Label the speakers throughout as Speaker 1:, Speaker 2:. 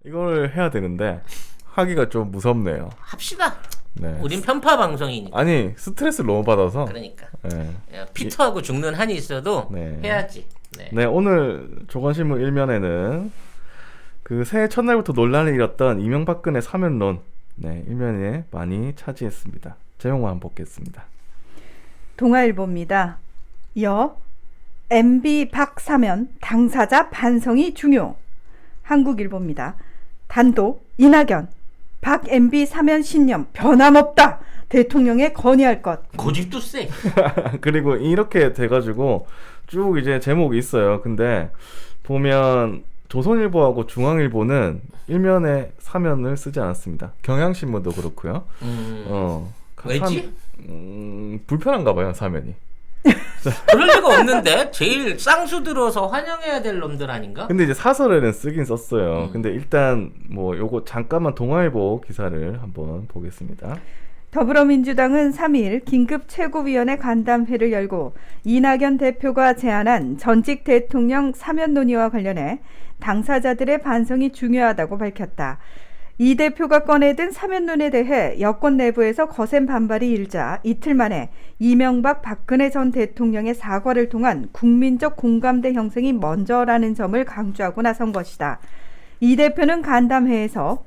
Speaker 1: 이걸 해야 되는데 하기가 좀 무섭네요.
Speaker 2: 합시다.
Speaker 1: 네.
Speaker 2: 우린 편파 방송이니까.
Speaker 1: 아니 스트레스 너무 받아서.
Speaker 2: 그러니까.
Speaker 1: 네.
Speaker 2: 피터하고 죽는 한이 있어도
Speaker 1: 네.
Speaker 2: 해야지. 네.
Speaker 1: 네, 오늘 조선신문 1면에는 그 새해 첫날부터 논란을 일었던 이명박근혜 사면론, 네, 1면에 많이 차지했습니다. 제목만 한번 보겠습니다.
Speaker 3: 동아일보입니다. MB 박 사면 당사자 반성이 중요. 한국일보입니다. 단독 이낙연 박 MB 사면 신념 변함없다. 대통령에 건의할 것.
Speaker 2: 고집도 세.
Speaker 1: 그리고 이렇게 돼가지고 쭉 이제 제목이 있어요. 근데 보면 조선일보하고 중앙일보는 1면에 사면을 쓰지 않았습니다. 경향신문도 그렇고요.
Speaker 2: 왜지?
Speaker 1: 불편한가 봐요, 사면이.
Speaker 2: 그럴 리가 없는데 제일 쌍수 들어서 환영해야 될 놈들 아닌가?
Speaker 1: 근데 이제 사설에는 쓰긴 썼어요. 근데 일단 뭐 요거 잠깐만 동아일보 기사를 한번 보겠습니다.
Speaker 3: 더불어민주당은 3일 긴급 최고위원회 간담회를 열고 이낙연 대표가 제안한 전직 대통령 사면 논의와 관련해 당사자들의 반성이 중요하다고 밝혔다. 이 대표가 꺼내든 사면론에 대해 여권 내부에서 거센 반발이 일자 이틀 만에 이명박 박근혜 전 대통령의 사과를 통한 국민적 공감대 형성이 먼저라는 점을 강조하고 나선 것이다. 이 대표는 간담회에서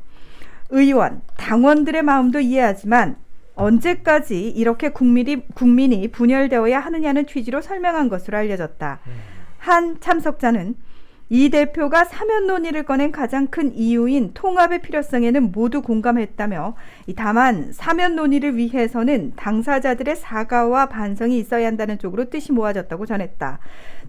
Speaker 3: 의원, 당원들의 마음도 이해하지만 언제까지 이렇게 국민이 분열되어야 하느냐는 취지로 설명한 것으로 알려졌다. 한 참석자는 이 대표가 사면 논의를 꺼낸 가장 큰 이유인 통합의 필요성에는 모두 공감했다며 다만 사면 논의를 위해서는 당사자들의 사과와 반성이 있어야 한다는 쪽으로 뜻이 모아졌다고 전했다.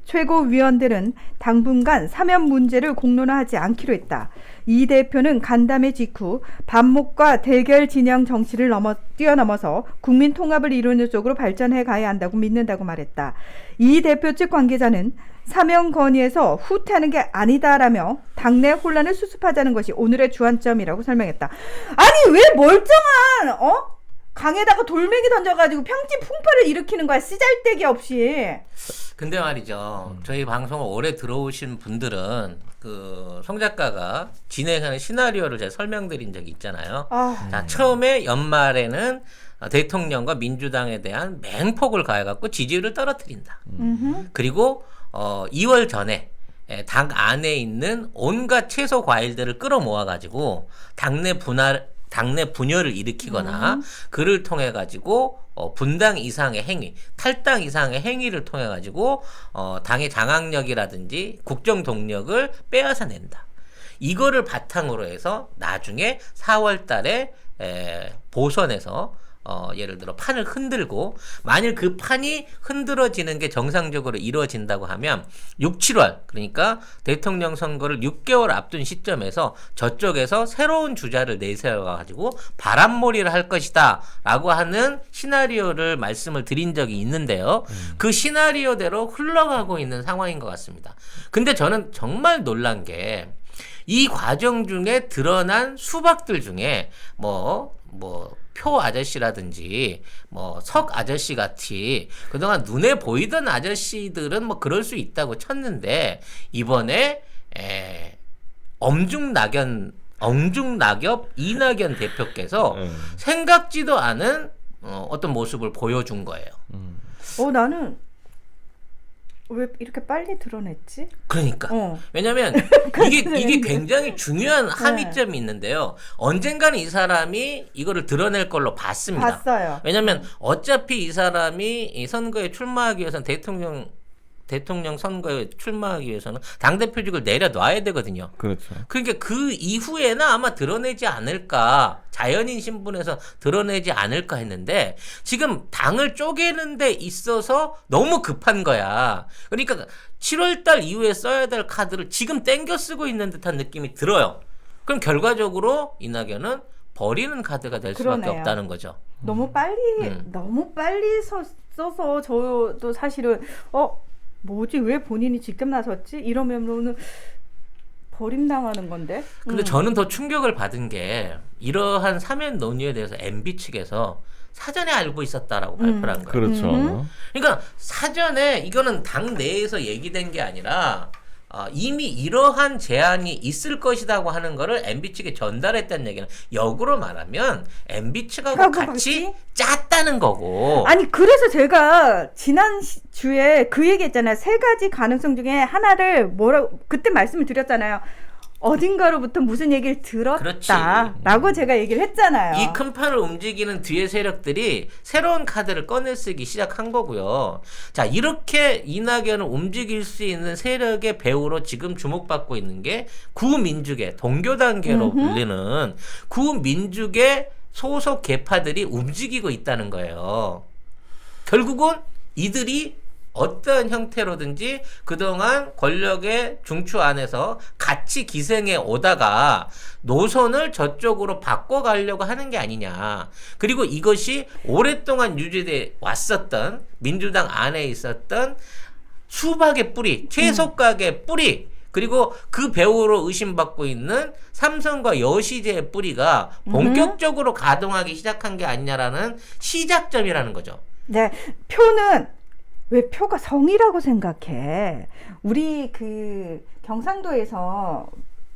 Speaker 3: 최고위원들은 당분간 사면 문제를 공론화하지 않기로 했다. 이 대표는 간담회 직후 반목과 대결 진영 정치를 뛰어넘어서 국민 통합을 이루는 쪽으로 발전해 가야 한다고 믿는다고 말했다. 이 대표 측 관계자는 사면 건의에서 후퇴하는 게 아니다라며 당내 혼란을 수습하자는 것이 오늘의 주안점이라고 설명했다. 아니 왜 멀쩡한 강에다가 돌멩이 던져가지고 평지 풍파를 일으키는 거야, 쓰잘데기 없이.
Speaker 2: 근데 말이죠. 저희 방송을 오래 들어오신 분들은 그 송 작가가 진행하는 시나리오를 제가 설명드린 적이 있잖아요. 자, 처음에 연말에는 대통령과 민주당에 대한 맹폭을 가해갖고 지지율을 떨어뜨린다. 그리고 2월 전에 당 안에 있는 온갖 채소 과일들을 끌어모아가지고 당내 분열을 일으키거나 그를 통해 가지고 분당 이상의 행위, 탈당 이상의 행위를 통해 가지고 당의 장악력이라든지 국정 동력을 빼앗아낸다. 이거를 바탕으로 해서 나중에 4월 달에 보선에서 예를 들어 판을 흔들고, 만일 그 판이 흔들어지는 게 정상적으로 이루어진다고 하면 6, 7월, 그러니까 대통령 선거를 6개월 앞둔 시점에서 저쪽에서 새로운 주자를 내세워가지고 바람몰이를 할 것이다 라고 하는 시나리오를 말씀을 드린 적이 있는데요. 그 시나리오대로 흘러가고 있는 상황인 것 같습니다. 근데 저는 정말 놀란 게 이 과정 중에 드러난 수박들 중에 표 아저씨라든지 석 아저씨 같이 그동안 눈에 보이던 아저씨들은 그럴 수 있다고 쳤는데, 이번에 엄중낙엽 이낙연 대표께서 생각지도 않은 어떤 모습을 보여준 거예요.
Speaker 3: 나는 왜 이렇게 빨리 드러냈지?
Speaker 2: 그러니까. 왜냐면 이게 굉장히 중요한 함의점이 있는데요. 언젠가는 이 사람이 이거를 드러낼 걸로 봤습니다.
Speaker 3: 봤어요.
Speaker 2: 왜냐면 어차피 이 사람이 이 선거에 출마하기 위해서는 대통령 선거에 출마하기 위해서는 당대표직을 내려놔야 되거든요.
Speaker 1: 그렇죠.
Speaker 2: 그러니까 그 이후에는 아마 드러내지 않을까, 자연인 신분에서 드러내지 않을까 했는데, 지금 당을 쪼개는 데 있어서 너무 급한 거야. 그러니까 7월달 이후에 써야 될 카드를 지금 땡겨 쓰고 있는 듯한 느낌이 들어요. 그럼 결과적으로 이낙연은 버리는 카드가 될 수밖에
Speaker 3: 그러네요.
Speaker 2: 없다는 거죠.
Speaker 3: 너무 빨리 써서 저도 사실은 뭐지, 왜 본인이 직접 나섰지? 이러면은 버림당하는 건데.
Speaker 2: 근데 저는 더 충격을 받은 게, 이러한 사면 논의에 대해서 MB 측에서 사전에 알고 있었다라고 발표를 한 거예요.
Speaker 1: 그렇죠.
Speaker 2: 그러니까 사전에 이거는 당 내에서 얘기된 게 아니라 이미 이러한 제안이 있을 것이라고 하는 거를 MB 측에 전달했다는 얘기는 역으로 말하면 MB 측하고 같이 짰다는 거고.
Speaker 3: 아니 그래서 제가 지난 주에 그 얘기했잖아요. 세 가지 가능성 중에 하나를 그때 말씀을 드렸잖아요. 어딘가로부터 무슨 얘기를 들었다라고 제가 얘기를 했잖아요.
Speaker 2: 이 큰 판을 움직이는 뒤에 세력들이 새로운 카드를 꺼내 쓰기 시작한 거고요. 자, 이렇게 이낙연을 움직일 수 있는 세력의 배후로 지금 주목받고 있는 게 구민주계, 동교단계로 불리는 구민주계 소속 계파들이 움직이고 있다는 거예요. 결국은 이들이 어떠한 형태로든지 그동안 권력의 중추 안에서 같이 기생해 오다가 노선을 저쪽으로 바꿔가려고 하는 게 아니냐. 그리고 이것이 오랫동안 유지돼 왔었던 민주당 안에 있었던 수박의 뿌리, 채석각의 뿌리, 그리고 그 배후로 의심받고 있는 삼성과 여시제의 뿌리가 본격적으로 가동하기 시작한 게 아니냐라는 시작점이라는 거죠.
Speaker 3: 네, 표는 왜 표가 성이라고 생각해? 우리 그 경상도에서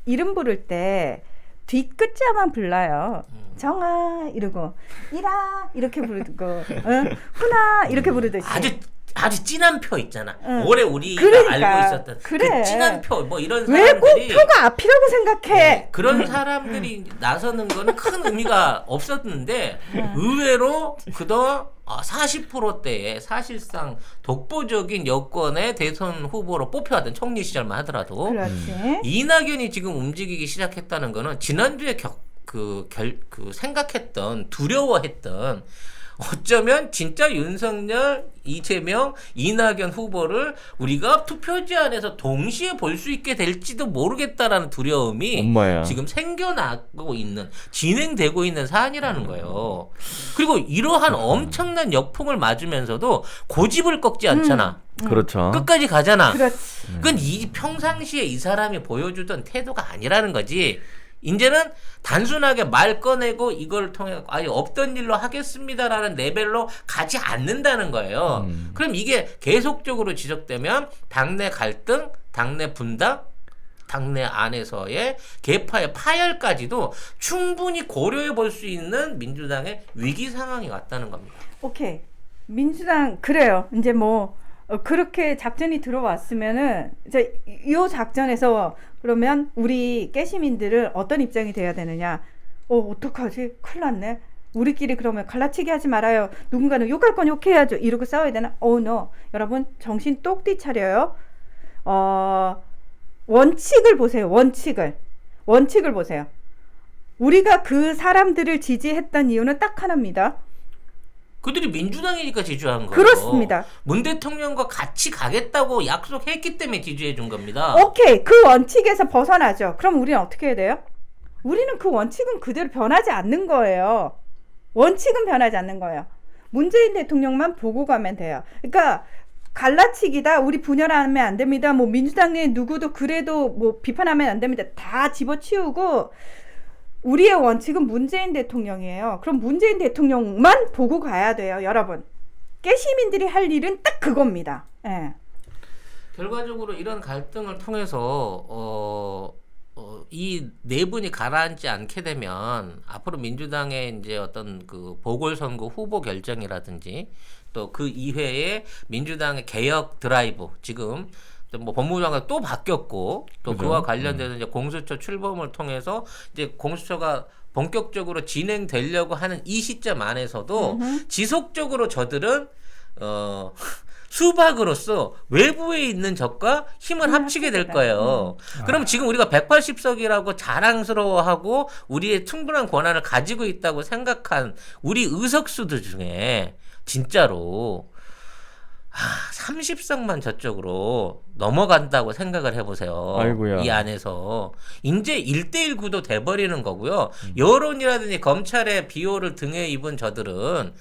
Speaker 3: 이름 부를 때 뒷글자만 불러요. 정아 이러고 이라 이렇게 부르고 훈아 이렇게 부르듯이.
Speaker 2: 아주 진한 표 있잖아.
Speaker 3: 응.
Speaker 2: 올해 우리가
Speaker 3: 그러니까,
Speaker 2: 알고 있었던
Speaker 3: 그래.
Speaker 2: 그 진한 표, 뭐 이런
Speaker 3: 왜 꼭
Speaker 2: 사람들이
Speaker 3: 표가 앞이라고 생각해?
Speaker 2: 그런 사람들이 나서는 거는 큰 의미가 없었는데 의외로 그동안 40%대의 사실상 독보적인 여권의 대선 후보로 뽑혀왔던 총리 시절만 하더라도
Speaker 3: 그렇지.
Speaker 2: 이낙연이 지금 움직이기 시작했다는 거는 지난주에 생각했던 두려워했던 어쩌면 진짜 윤석열, 이재명, 이낙연 후보를 우리가 투표지 안에서 동시에 볼 수 있게 될지도 모르겠다라는 두려움이
Speaker 1: 엄마야.
Speaker 2: 지금 생겨나고 있는, 진행되고 있는 사안이라는 거예요. 그리고 이러한 엄청난 역풍을 맞으면서도 고집을 꺾지 않잖아.
Speaker 1: 그렇죠.
Speaker 2: 끝까지 가잖아.
Speaker 3: 그렇지.
Speaker 2: 그건 평상시에 이 사람이 보여주던 태도가 아니라는 거지. 이제는 단순하게 말 꺼내고 이걸 통해 아예 없던 일로 하겠습니다라는 레벨로 가지 않는다는 거예요. 그럼 이게 계속적으로 지속되면 당내 갈등, 당내 분당, 당내 안에서의 계파의 파열까지도 충분히 고려해 볼 수 있는 민주당의 위기 상황이 왔다는 겁니다.
Speaker 3: 오케이. 민주당 그래요. 이제 뭐 그렇게 작전이 들어왔으면은 이제 이 작전에서 그러면 우리 깨시민들은 어떤 입장이 돼야 되느냐? 어떡하지? 큰일 났네. 우리끼리 그러면 갈라치기 하지 말아요. 누군가는 욕할 건 욕해야죠. 이러고 싸워야 되나? no. 여러분 정신 똑띠 차려요. 원칙을 보세요. 원칙을 보세요. 우리가 그 사람들을 지지했던 이유는 딱 하나입니다.
Speaker 2: 그들이 민주당이니까 지지한 거예요.
Speaker 3: 그렇습니다.
Speaker 2: 문 대통령과 같이 가겠다고 약속했기 때문에 지지해 준 겁니다.
Speaker 3: 오케이. 그 원칙에서 벗어나죠. 그럼 우리는 어떻게 해야 돼요? 우리는 그 원칙은 그대로 변하지 않는 거예요. 원칙은 변하지 않는 거예요. 문재인 대통령만 보고 가면 돼요. 그러니까 갈라치기다. 우리 분열하면 안 됩니다. 뭐 민주당 내 누구도 그래도 뭐 비판하면 안 됩니다. 다 집어치우고 우리의 원칙은 문재인 대통령이에요. 그럼 문재인 대통령만 보고 가야 돼요, 여러분. 깨시민들이 할 일은 딱 그겁니다. 예.
Speaker 2: 결과적으로 이런 갈등을 통해서 이 네 분이 가라앉지 않게 되면 앞으로 민주당의 이제 어떤 그 보궐선거 후보 결정이라든지 또 그 이외에 민주당의 개혁 드라이브 지금 뭐 법무부 장관 또 바뀌었고 또
Speaker 1: 그죠?
Speaker 2: 그와 관련돼서 이제 공수처 출범을 통해서 이제 공수처가 본격적으로 진행되려고 하는 이 시점 안에서도 지속적으로 저들은 수박으로서 외부에 있는 적과 힘을 합치게 될 거예요. 그럼 지금 우리가 180석이라고 자랑스러워하고 우리의 충분한 권한을 가지고 있다고 생각한 우리 의석수들 중에 진짜로 30석만 저쪽으로 넘어간다고 생각을 해보세요.
Speaker 1: 아이고야.
Speaker 2: 이 안에서 이제 1대1 구도 돼버리는 거고요. 여론이라든지 검찰의 비호를 등에 입은 저들은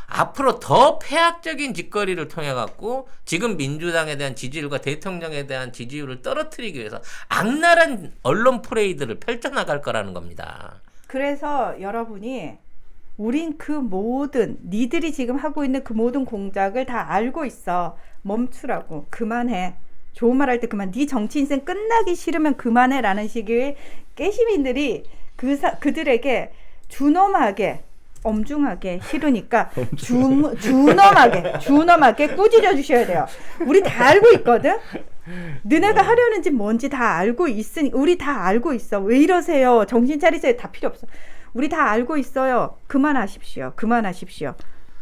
Speaker 2: 앞으로 더 폐악적인 짓거리를 통해 갖고 지금 민주당에 대한 지지율과 대통령에 대한 지지율을 떨어뜨리기 위해서 악랄한 언론 프레이드를 펼쳐나갈 거라는 겁니다.
Speaker 3: 그래서 여러분이 우린 그 모든 니들이 지금 하고 있는 그 모든 공작을 다 알고 있어. 멈추라고. 그만해. 좋은 말 할 때 그만. 네 정치 인생 끝나기 싫으면 그만해라는 식의 깨시민들이 그들에게 준엄하게 엄중하게 싫으니까 준엄하게 꾸짖어 주셔야 돼요. 우리 다 알고 있거든. 너네가 하려는 짓 뭔지 다 알고 있으니 우리 다 알고 있어. 왜 이러세요? 정신 차리세요. 다 필요 없어. 우리 다 알고 있어요. 그만하십시오.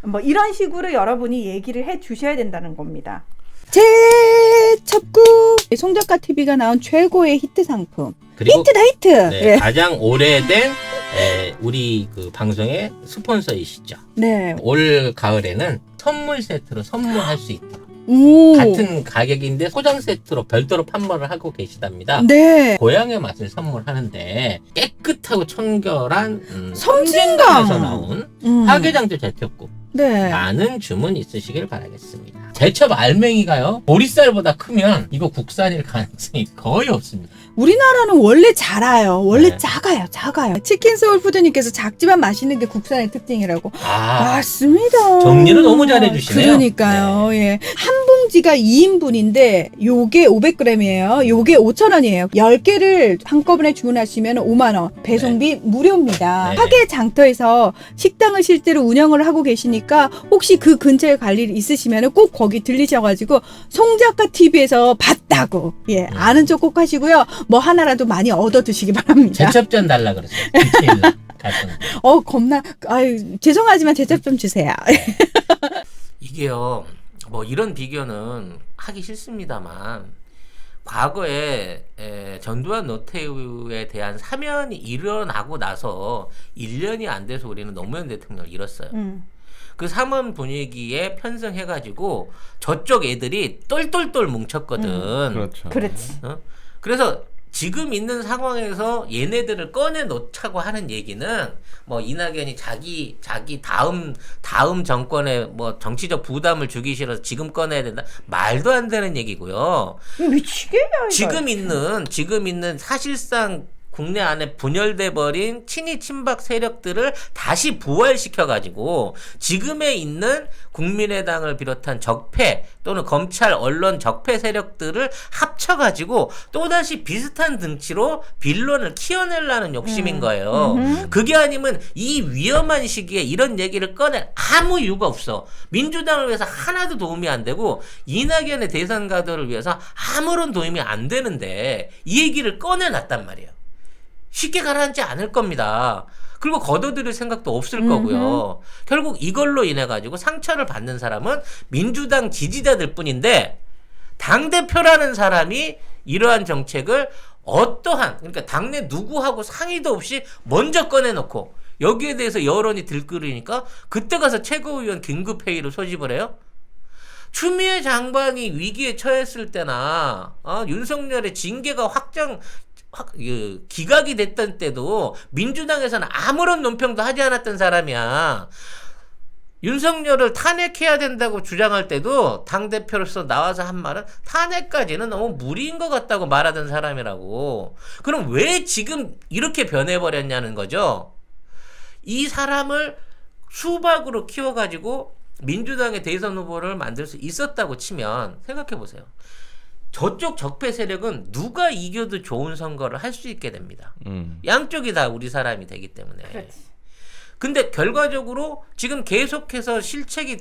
Speaker 3: 뭐 이런 식으로 여러분이 얘기를 해 주셔야 된다는 겁니다. 제첩국 송작가 TV가 나온 최고의 히트 상품.
Speaker 2: 그리고
Speaker 3: 히트다 히트.
Speaker 2: 네,
Speaker 3: 예.
Speaker 2: 가장 오래된 우리 그 방송의 스폰서이시죠.
Speaker 3: 네.
Speaker 2: 올 가을에는 선물 세트로 선물할 수 있다.
Speaker 3: 오.
Speaker 2: 같은 가격인데 소장 세트로 별도로 판매를 하고 계시답니다.
Speaker 3: 네.
Speaker 2: 고향의 맛을 선물하는데 깨끗하고 청결한
Speaker 3: 섬진강.
Speaker 2: 섬진강에서 나온 화개장터 제첩국
Speaker 3: 네.
Speaker 2: 많은 주문 있으시길 바라겠습니다. 제첩 알맹이가요 보리쌀보다 크면 이거 국산일 가능성이 거의 없습니다.
Speaker 3: 우리나라는 원래 작아요. 원래
Speaker 2: 네.
Speaker 3: 작아요. 치킨 소울 푸드님께서 작지만 맛있는 게 국산의 특징이라고.
Speaker 2: 아,
Speaker 3: 맞습니다.
Speaker 2: 정리를 너무 잘해주시네요.
Speaker 3: 그러니까요. 예. 한 봉지가 2인분인데 요게 500g이에요. 요게 5,000원이에요. 10개를 한꺼번에 주문하시면 5만 원. 배송비 무료입니다.
Speaker 2: 네.
Speaker 3: 화계 장터에서 식당을 실제로 운영을 하고 계시니까 혹시 그 근처에 갈 일이 있으시면 꼭 거기 들리셔가지고 송작가 TV에서 봤다고 아는 척 꼭 하시고요. 뭐 하나라도 많이 얻어 드시기 바랍니다.
Speaker 2: 제첩전 달라 그랬어요. 디테일 같은.
Speaker 3: 겁나 죄송하지만 제첩 좀 주세요.
Speaker 2: 이게요, 뭐 이런 비교는 하기 싫습니다만 과거에 전두환 노태우에 대한 사면이 일어나고 나서 1년이 안 돼서 우리는 노무현 대통령을 잃었어요. 그 사면 분위기에 편승해가지고 저쪽 애들이 똘똘똘 뭉쳤거든.
Speaker 1: 그렇죠.
Speaker 3: 그렇지.
Speaker 2: 그래서 지금 있는 상황에서 얘네들을 꺼내 놓자고 하는 얘기는 뭐 이낙연이 자기 다음 정권에 뭐 정치적 부담을 주기 싫어서 지금 꺼내야 된다, 말도 안 되는 얘기고요.
Speaker 3: 미치겠냐
Speaker 2: 지금 있는 사실상 국내 안에 분열돼 버린 친이 친박 세력들을 다시 부활시켜가지고 지금에 있는 국민의당을 비롯한 적폐 또는 검찰 언론 적폐 세력들을 합쳐가지고 또다시 비슷한 등치로 빌런을 키워내려는 욕심인 거예요. 그게 아니면 이 위험한 시기에 이런 얘기를 꺼낼 아무 이유가 없어. 민주당을 위해서 하나도 도움이 안 되고 이낙연의 대선 가도를 위해서 아무런 도움이 안 되는데 이 얘기를 꺼내놨단 말이에요. 쉽게 가라앉지 않을 겁니다. 그리고 걷어들일 생각도 없을 거고요. 결국 이걸로 인해 가지고 상처를 받는 사람은 민주당 지지자들 뿐인데 당대표라는 사람이 이러한 정책을 그러니까 당내 누구하고 상의도 없이 먼저 꺼내놓고 여기에 대해서 여론이 들끓으니까 그때 가서 최고위원 긴급회의를 소집을 해요. 추미애 장관이 위기에 처했을 때나 윤석열의 징계가 기각이 됐던 때도 민주당에서는 아무런 논평도 하지 않았던 사람이야. 윤석열을 탄핵해야 된다고 주장할 때도 당대표로서 나와서 한 말은 탄핵까지는 너무 무리인 것 같다고 말하던 사람이라고. 그럼 왜 지금 이렇게 변해버렸냐는 거죠. 이 사람을 수박으로 키워가지고 민주당의 대선 후보를 만들 수 있었다고 치면 생각해보세요. 저쪽 적폐 세력은 누가 이겨도 좋은 선거를 할 수 있게 됩니다. 양쪽이 다 우리 사람이 되기 때문에.
Speaker 3: 그렇지.
Speaker 2: 근데 결과적으로 지금 계속해서 실책이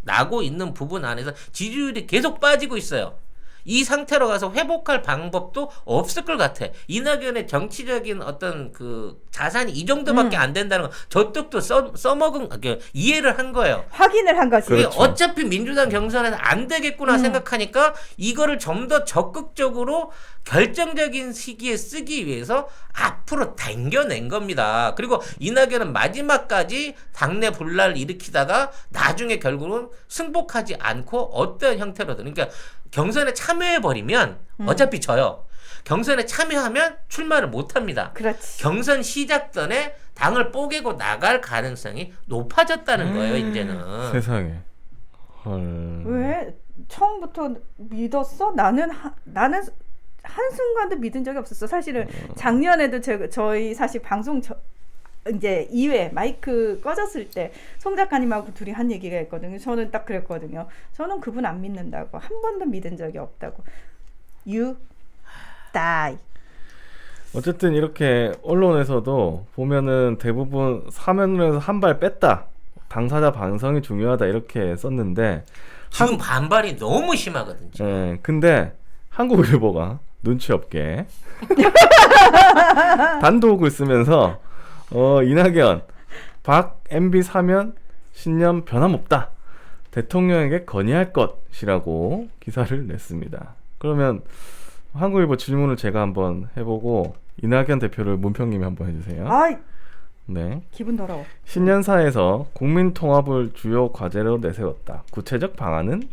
Speaker 2: 나고 있는 부분 안에서 지지율이 계속 빠지고 있어요. 이 상태로 가서 회복할 방법도 없을 것 같아. 이낙연의 정치적인 어떤 그 자산이 이 정도밖에 안 된다는 건 저쪽도 써먹은 이해를 한 거예요.
Speaker 3: 확인을 한 거지.
Speaker 1: 그렇죠.
Speaker 2: 어차피 민주당 경선에서 안 되겠구나 생각하니까 이거를 좀 더 적극적으로 결정적인 시기에 쓰기 위해서 앞으로 당겨낸 겁니다. 그리고 이낙연은 마지막까지 당내 분란을 일으키다가 나중에 결국은 승복하지 않고 어떤 형태로든, 그러니까 경선에 참여해버리면 어차피 져요. 경선에 참여하면 출마를 못합니다.
Speaker 3: 그렇지.
Speaker 2: 경선 시작 전에 당을 뽀개고 나갈 가능성이 높아졌다는 거예요, 이제는.
Speaker 1: 세상에. 헐.
Speaker 3: 왜 처음부터 믿었어? 나는 한순간도 믿은 적이 없었어. 사실은 작년에도 저희 사실 방송 이제 2회 마이크 꺼졌을 때 송 작가님하고 둘이 한 얘기가 있거든요. 저는 딱 그랬거든요. 저는 그분 안 믿는다고. 한 번도 믿은 적이 없다고. You die.
Speaker 1: 어쨌든 이렇게 언론에서도 보면은 대부분 사면으로 해서 한 발 뺐다. 당사자 반성이 중요하다 이렇게 썼는데
Speaker 2: 지금 반발이 너무 심하거든요.
Speaker 1: 예, 근데 한국일보가 눈치 없게 단독을 쓰면서 이낙연 박 MB 사면 신념 변함없다. 대통령에게 건의할 것이라고 기사를 냈습니다. 그러면 한국일보 질문을 제가 한번 해보고 이낙연 대표를 문평님이 한번 해주세요.
Speaker 3: 아이,
Speaker 1: 네.
Speaker 3: 기분 더러워.
Speaker 1: 신년사에서 국민 통합을 주요 과제로 내세웠다. 구체적 방안은?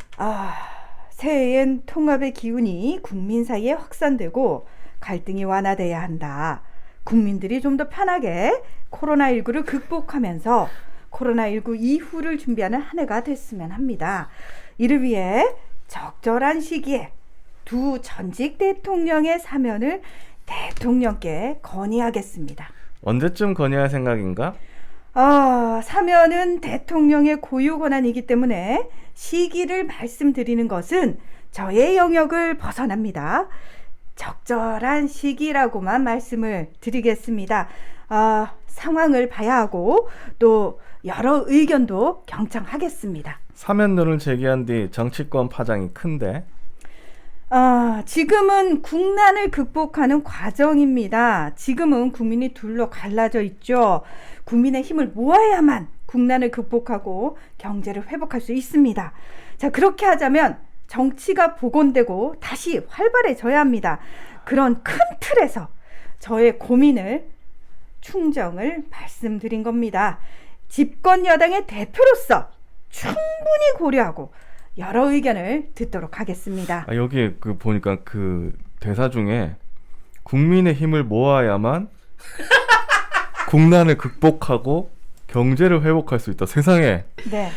Speaker 3: 새해엔 통합의 기운이 국민 사이에 확산되고 갈등이 완화돼야 한다. 국민들이 좀 더 편하게 코로나19를 극복하면서 코로나19 이후를 준비하는 한 해가 됐으면 합니다. 이를 위해 적절한 시기에 두 전직 대통령의 사면을 대통령께 건의하겠습니다.
Speaker 1: 언제쯤 건의할 생각인가?
Speaker 3: 사면은 대통령의 고유 권한이기 때문에 시기를 말씀드리는 것은 저의 영역을 벗어납니다. 적절한 시기라고만 말씀을 드리겠습니다. 상황을 봐야 하고 또 여러 의견도 경청하겠습니다.
Speaker 1: 사면론을 제기한 뒤 정치권 파장이 큰데
Speaker 3: 지금은 국난을 극복하는 과정입니다. 지금은 국민이 둘로 갈라져 있죠. 국민의 힘을 모아야만 국난을 극복하고 경제를 회복할 수 있습니다. 자, 그렇게 하자면 정치가 복원되고 다시 활발해져야 합니다. 그런 큰 틀에서 저의 고민을 충정을 말씀드린 겁니다. 집권 여당의 대표로서 충분히 고려하고 여러 의견을 듣도록 하겠습니다.
Speaker 1: 여기 보니까 그 대사 중에 국민의 힘을 모아야만 국난을 극복하고 경제를 회복할 수 있다. 세상에.
Speaker 3: 네.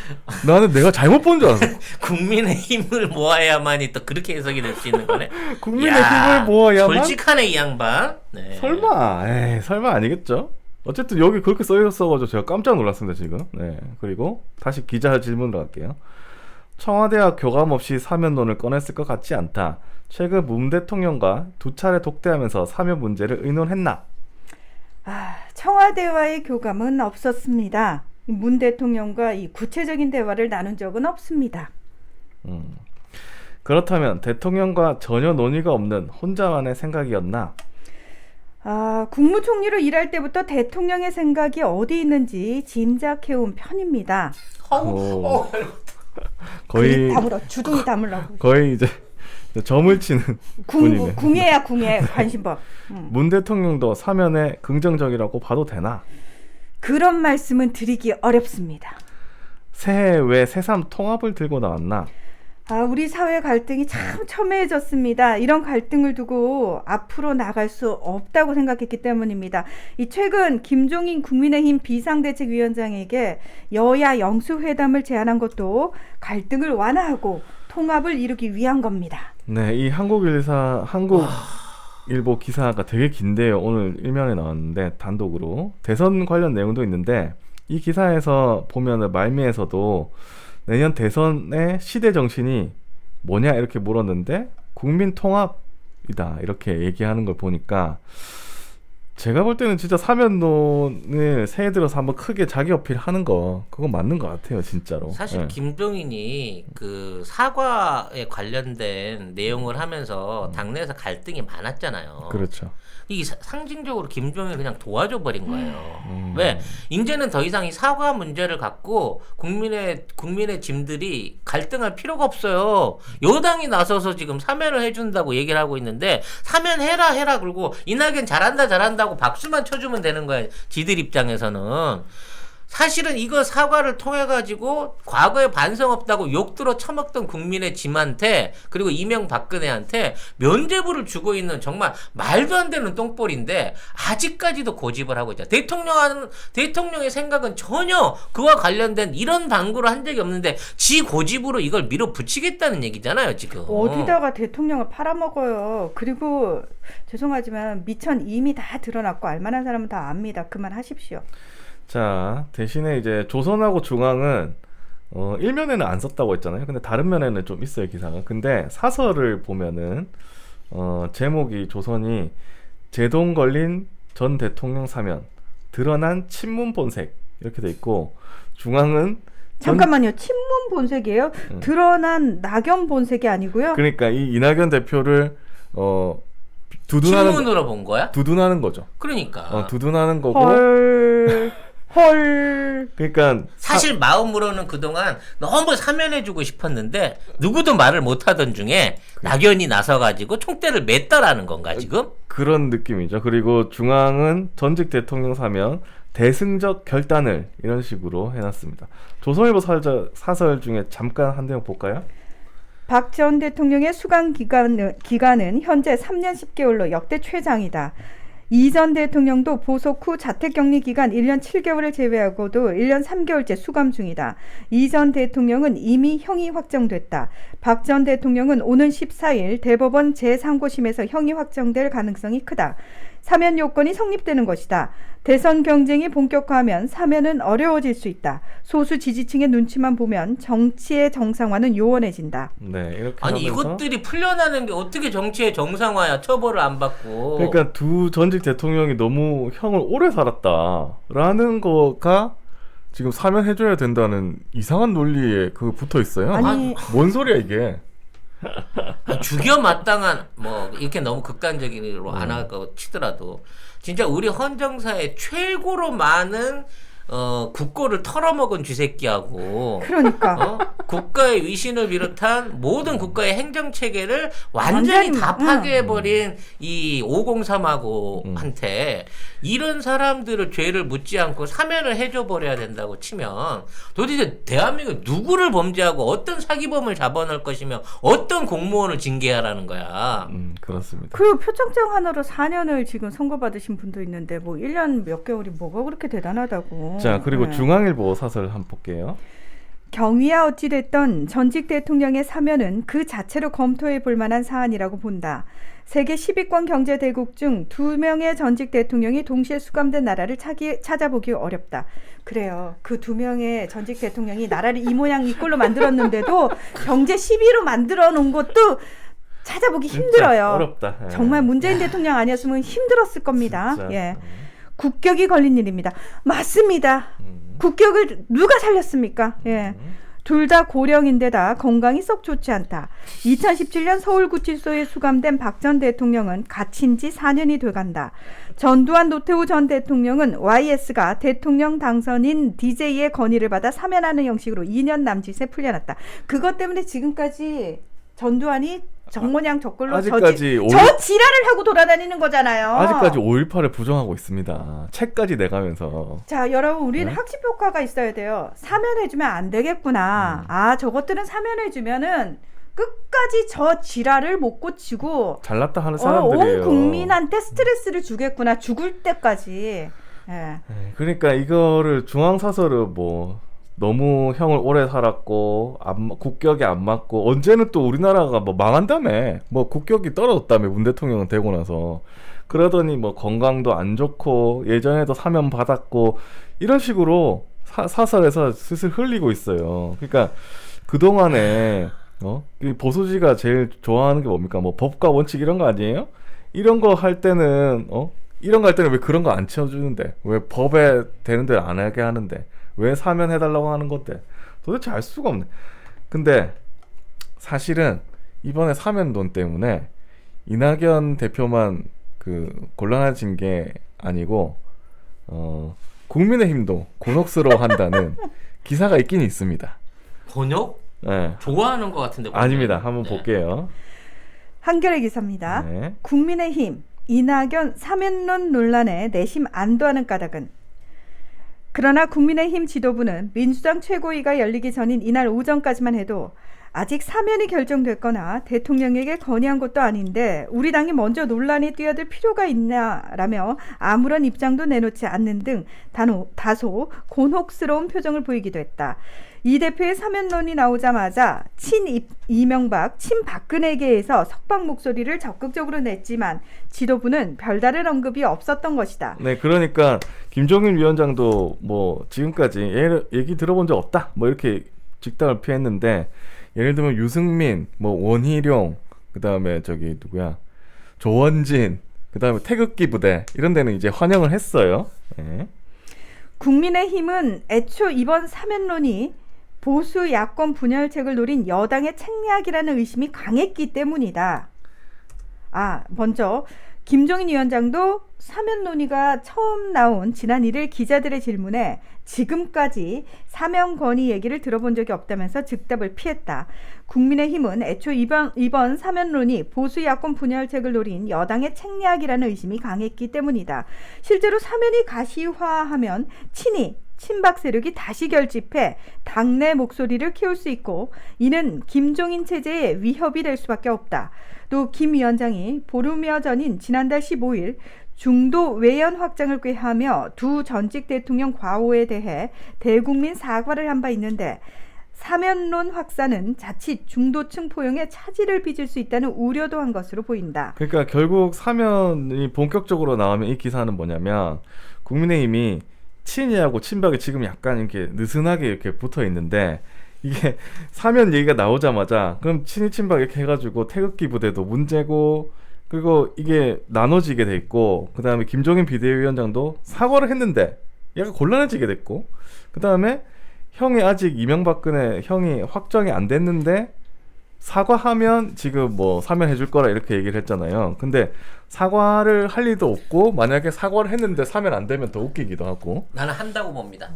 Speaker 1: 나는 내가 잘못 본 줄 알았어.
Speaker 2: 국민의 힘을 모아야만이 또 그렇게 해석이 될 수 있는 거네.
Speaker 1: 국민의 힘을 모아야만.
Speaker 2: 솔직하네 이 양반. 네.
Speaker 1: 설마 아니겠죠? 어쨌든 여기 그렇게 써 있어가지고 제가 깜짝 놀랐습니다 지금. 네. 그리고 다시 기자 질문으로 갈게요. 청와대와 교감 없이 사면론을 꺼냈을 것 같지 않다. 최근 문 대통령과 두 차례 독대하면서 사면 문제를 의논했나?
Speaker 3: 청와대와의 교감은 없었습니다. 문 대통령과 이 구체적인 대화를 나눈 적은 없습니다.
Speaker 1: 그렇다면 대통령과 전혀 논의가 없는 혼자만의 생각이었나?
Speaker 3: 국무총리로 일할 때부터 대통령의 생각이 어디 있는지 짐작해온 편입니다.
Speaker 1: 거의
Speaker 3: 다물어, 주둥이 다물라고.
Speaker 1: 거의 이제 점을 치는 분이네.
Speaker 3: 궁예야 궁예 관심법.
Speaker 1: 문 대통령도 사면에 긍정적이라고 봐도 되나?
Speaker 3: 그런 말씀은 드리기 어렵습니다.
Speaker 1: 새해 왜 새삼 통합을 들고 나왔나?
Speaker 3: 우리 사회 갈등이 참 첨예해졌습니다. 이런 갈등을 두고 앞으로 나갈 수 없다고 생각했기 때문입니다. 최근 김종인 국민의힘 비상대책위원장에게 여야 영수회담을 제안한 것도 갈등을 완화하고 통합을 이루기 위한 겁니다.
Speaker 1: 네, 이 한국일보 기사가 되게 긴데요. 오늘 일면에 나왔는데 단독으로 대선 관련 내용도 있는데 이 기사에서 보면은 말미에서도 내년 대선의 시대 정신이 뭐냐 이렇게 물었는데 국민 통합이다 이렇게 얘기하는 걸 보니까 제가 볼 때는 진짜 사면론을 새해 들어서 한번 크게 자기 어필하는 거 그거 맞는 것 같아요 진짜로.
Speaker 2: 사실
Speaker 1: 네.
Speaker 2: 김종인이 그 사과에 관련된 내용을 하면서 당내에서 갈등이 많았잖아요.
Speaker 1: 그렇죠.
Speaker 2: 이게 상징적으로 김종인을 그냥 도와줘 버린 거예요. 왜? 이제는 더 이상 이 사과 문제를 갖고 국민의 짐들이 갈등할 필요가 없어요. 여당이 나서서 지금 사면을 해준다고 얘기를 하고 있는데 사면해라 그리고 이낙연 잘한다고 박수만 쳐주면 되는 거야. 지들 입장에서는. 사실은 이거 사과를 통해 가지고 과거에 반성 없다고 욕 들어 처먹던 국민의 짐한테 그리고 이명박근혜한테 면죄부를 주고 있는 정말 말도 안 되는 똥볼인데 아직까지도 고집을 하고 있다. 대통령의 생각은 전혀 그와 관련된 이런 당구를 한 적이 없는데 지 고집으로 이걸 밀어붙이겠다는 얘기잖아요, 지금.
Speaker 3: 어디다가 대통령을 팔아먹어요. 그리고 죄송하지만 미천 이미 다 드러났고 알만한 사람은 다 압니다. 그만하십시오.
Speaker 1: 자, 대신에 이제 조선하고 중앙은 일면에는 안 썼다고 했잖아요. 근데 다른 면에는 좀 있어요, 기사가. 근데 사설을 보면은 제목이 조선이 제동 걸린 전 대통령 사면 드러난 친문 본색 이렇게 돼 있고, 중앙은
Speaker 3: 잠깐만요. 친문 본색이에요? 드러난 낙연 본색이 아니고요?
Speaker 1: 그러니까 이 이낙연 대표를
Speaker 2: 친문으로 본 거야?
Speaker 1: 두둔하는 거죠.
Speaker 2: 그러니까.
Speaker 1: 두둔하는 거고.
Speaker 3: 헐.
Speaker 1: 그러니까
Speaker 2: 사실 마음으로는 그동안 너무 사면해주고 싶었는데 누구도 말을 못하던 중에 낙연이 나서가지고 총대를 맸다라는 건가 지금?
Speaker 1: 그런 느낌이죠. 그리고 중앙은 전직 대통령 사면 대승적 결단을 이런 식으로 해놨습니다. 조선일보 사설 중에 잠깐 한 대목 볼까요?
Speaker 3: 박 전 대통령의 수감 기간은 현재 3년 10개월로 역대 최장이다. 이 전 대통령도 보석 후 자택격리 기간 1년 7개월을 제외하고도 1년 3개월째 수감 중이다. 이 전 대통령은 이미 형이 확정됐다. 박 전 대통령은 오는 14일 대법원 제3고심에서 형이 확정될 가능성이 크다. 사면 요건이 성립되는 것이다. 대선 경쟁이 본격화하면 사면은 어려워질 수 있다. 소수 지지층의 눈치만 보면 정치의 정상화는 요원해진다.
Speaker 1: 네, 이렇게
Speaker 2: 아니
Speaker 1: 하면서
Speaker 2: 이것들이 풀려나는 게 어떻게 정치의 정상화야? 처벌을 안 받고.
Speaker 1: 그러니까 두 전직 대통령이 너무 형을 오래 살았다라는 거가 지금 사면해줘야 된다는 이상한 논리에 그거 붙어 있어요.
Speaker 3: 아니,
Speaker 1: 뭔 소리야 이게?
Speaker 2: 죽여 마땅한 뭐 이렇게 너무 극단적으로 안 하고 치더라도 진짜 우리 헌정사의 최고로 많은 국고를 털어먹은 쥐새끼하고
Speaker 3: 그러니까
Speaker 2: 국가의 위신을 비롯한 모든 국가의 행정체계를 완전히 다 파괴해버린 이 503하고한테 이런 사람들을 죄를 묻지 않고 사면을 해줘버려야 된다고 치면 도대체 대한민국 누구를 범죄하고 어떤 사기범을 잡아넣을 것이며 어떤 공무원을 징계하라는 거야.
Speaker 1: 그렇습니다.
Speaker 3: 그 표창장 하나로 4년을 지금 선고받으신 분도 있는데 뭐 1년 몇 개월이 뭐가 그렇게 대단하다고.
Speaker 1: 자, 그리고
Speaker 3: 네.
Speaker 1: 중앙일보 사설 한번 볼게요.
Speaker 3: 경위야 어찌됐던 전직 대통령의 사면은 그 자체로 검토해 볼 만한 사안이라고 본다. 세계 10위권 경제대국 중 2명의 전직 대통령이 동시에 수감된 나라를 찾아보기 어렵다. 그래요. 그 2명의 전직 대통령이 나라를 이 모양 이 꼴로 만들었는데도 경제 10위로 만들어 놓은 것도 찾아보기 힘들어요.
Speaker 1: 어렵다. 예.
Speaker 3: 정말 문재인 대통령 아니었으면 힘들었을 겁니다.
Speaker 1: 진짜.
Speaker 3: 예. 국격이 걸린 일입니다. 맞습니다. 국격을 누가 살렸습니까? 예. 둘 다 고령인데다 건강이 썩 좋지 않다. 2017년 서울구치소에 수감된 박 전 대통령은 갇힌 지 4년이 돼간다. 전두환 노태우 전 대통령은 YS가 대통령 당선인 DJ의 건의를 받아 사면하는 형식으로 2년 남짓에 풀려났다. 그것 때문에 지금까지 전두환이 정모양 저꼴로 저 지랄을 하고 돌아다니는 거잖아요.
Speaker 1: 아직까지 5.18을 부정하고 있습니다. 책까지 내가면서.
Speaker 3: 자, 여러분 우리는
Speaker 1: 네?
Speaker 3: 학습 효과가 있어야 돼요. 사면해주면 안 되겠구나. 아, 저것들은 사면해주면은 끝까지 저 지랄을 못 고치고
Speaker 1: 잘났다 하는 사람들이에요.
Speaker 3: 온 국민한테 스트레스를 주겠구나. 죽을 때까지. 예.
Speaker 1: 그러니까 이거를 중앙사설은 뭐 너무 형을 오래 살았고 국격이 안 맞고 언제는 또 우리나라가 뭐 망한다며, 뭐 국격이 떨어졌다며 문 대통령은 되고 나서. 그러더니 뭐 건강도 안 좋고 예전에도 사면 받았고 이런 식으로 사설에서 슬슬 흘리고 있어요. 그러니까 그동안에 이 보수지가 제일 좋아하는 게 뭡니까? 뭐 법과 원칙 이런 거 아니에요? 이런 거 할 때는 이런 거 할 때는 왜 그런 거 안 채워주는데, 왜 법에 되는 대로 안 하게 하는데, 왜 사면해달라고 하는 건데, 도대체 알 수가 없네. 근데 사실은 이번에 사면론 때문에 이낙연 대표만 그 곤란해진 게 아니고 국민의힘도 곤혹스러워한다는 기사가 있긴 있습니다.
Speaker 2: 번역?
Speaker 1: 네.
Speaker 2: 좋아하는 것 같은데.
Speaker 1: 아닙니다. 한번 볼게요.
Speaker 3: 한겨레 기사입니다.
Speaker 1: 네.
Speaker 3: 국민의힘 이낙연 사면론 논란에 내심 안도하는 까닭은 그러나 국민의힘 지도부는 민주당 최고위가 열리기 전인 이날 오전까지만 해도 아직 사면이 결정됐거나 대통령에게 건의한 것도 아닌데 우리 당이 먼저 논란에 뛰어들 필요가 있냐라며 아무런 입장도 내놓지 않는 등 다소 곤혹스러운 표정을 보이기도 했다. 이 대표의 사면론이 나오자마자 이명박, 친박근혜계에서 석방 목소리를 적극적으로 냈지만 지도부는 별다른 언급이 없었던 것이다.
Speaker 1: 네, 그러니까 김종인 위원장도 뭐 지금까지 얘기 들어본 적 없다. 뭐 이렇게 직당을 피했는데 예를 들면 유승민, 뭐 원희룡, 그다음에 저기 누구야? 조원진, 그다음에 태극기 부대 이런 데는 이제 환영을 했어요. 네.
Speaker 3: 국민의힘은 애초 이번 사면론이 보수 야권 분열책을 노린 여당의 책략이라는 의심이 강했기 때문이다. 먼저 김종인 위원장도 사면 논의가 처음 나온 지난 1일 기자들의 질문에 지금까지 사면 건의 얘기를 들어본 적이 없다면서 즉답을 피했다. 국민의힘은 애초 이번 사면론이 보수 야권 분열책을 노린 여당의 책략이라는 의심이 강했기 때문이다. 실제로 사면이 가시화하면 친박 세력이 다시 결집해 당내 목소리를 키울 수 있고 이는 김종인 체제에 위협이 될 수밖에 없다. 또 김 위원장이 보름여 전인 지난달 15일 중도 외연 확장을 꾀하며 두 전직 대통령 과오에 대해 대국민 사과를 한 바 있는데 사면론 확산은 자칫 중도층 포용에 차질을 빚을 수 있다는 우려도 한 것으로 보인다.
Speaker 1: 그러니까 결국 사면이 본격적으로 나오면 이 기사는 뭐냐면 국민의힘이 친이하고 친박이 지금 약간 이렇게 느슨하게 이렇게 붙어 있는데 이게 사면 얘기가 나오자마자 그럼 친이 친박 이렇게 해가지고 태극기 부대도 문제고 그리고 이게 나눠지게 돼 있고 그 다음에 김종인 비대위원장도 사과를 했는데 약간 곤란해지게 됐고 그 다음에 형이 아직 이명박근혜 형이 확정이 안 됐는데 사과하면 지금 뭐 사면해줄 거라 이렇게 얘기를 했잖아요. 근데 사과를 할 리도 없고 만약에 사과를 했는데 사면 안 되면 더 웃기기도 하고.
Speaker 2: 나는 한다고 봅니다.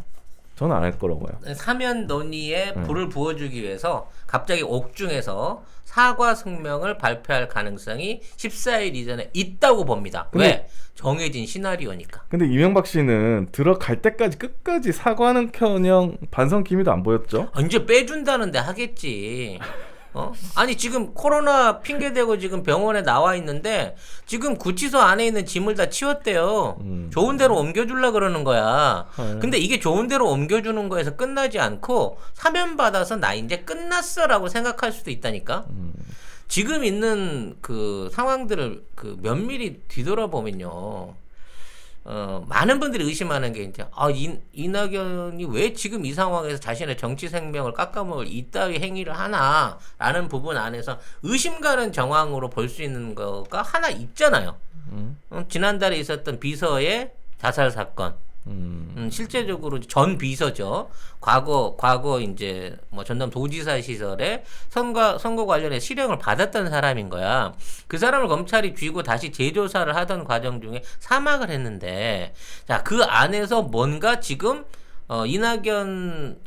Speaker 1: 저는 안 할 거라고요.
Speaker 2: 사면 논의에 불을 부어주기 위해서 갑자기 옥중에서 사과 성명을 발표할 가능성이 14일 이전에 있다고 봅니다. 왜? 정해진 시나리오니까.
Speaker 1: 근데 이명박 씨는 들어갈 때까지 끝까지 사과하는 켜녕 반성 기미도 안 보였죠?
Speaker 2: 이제 빼준다는데 하겠지. 아니 지금 코로나 핑계대고 지금 병원에 나와 있는데 지금 구치소 안에 있는 짐을 다 치웠대요. 좋은 데로 옮겨주려 그러는 거야. 근데 이게 좋은 데로 옮겨주는 거에서 끝나지 않고 사면 받아서 나 이제 끝났어라고 생각할 수도 있다니까. 지금 있는 그 상황들을 그 면밀히 뒤돌아보면요. 많은 분들이 의심하는 게 이제 이낙연이 왜 지금 이 상황에서 자신의 정치 생명을 깎아먹을 이따위 행위를 하나라는 부분 안에서 의심 가는 정황으로 볼 수 있는 거가 하나 있잖아요. 지난달에 있었던 비서의 자살 사건. 실제적으로 전 비서죠. 과거 이제 뭐 전남 도지사 시절에 선거 관련해 실형을 받았던 사람인 거야. 그 사람을 검찰이 쥐고 다시 재조사를 하던 과정 중에 사망을 했는데, 자, 그 안에서 뭔가 지금 이낙연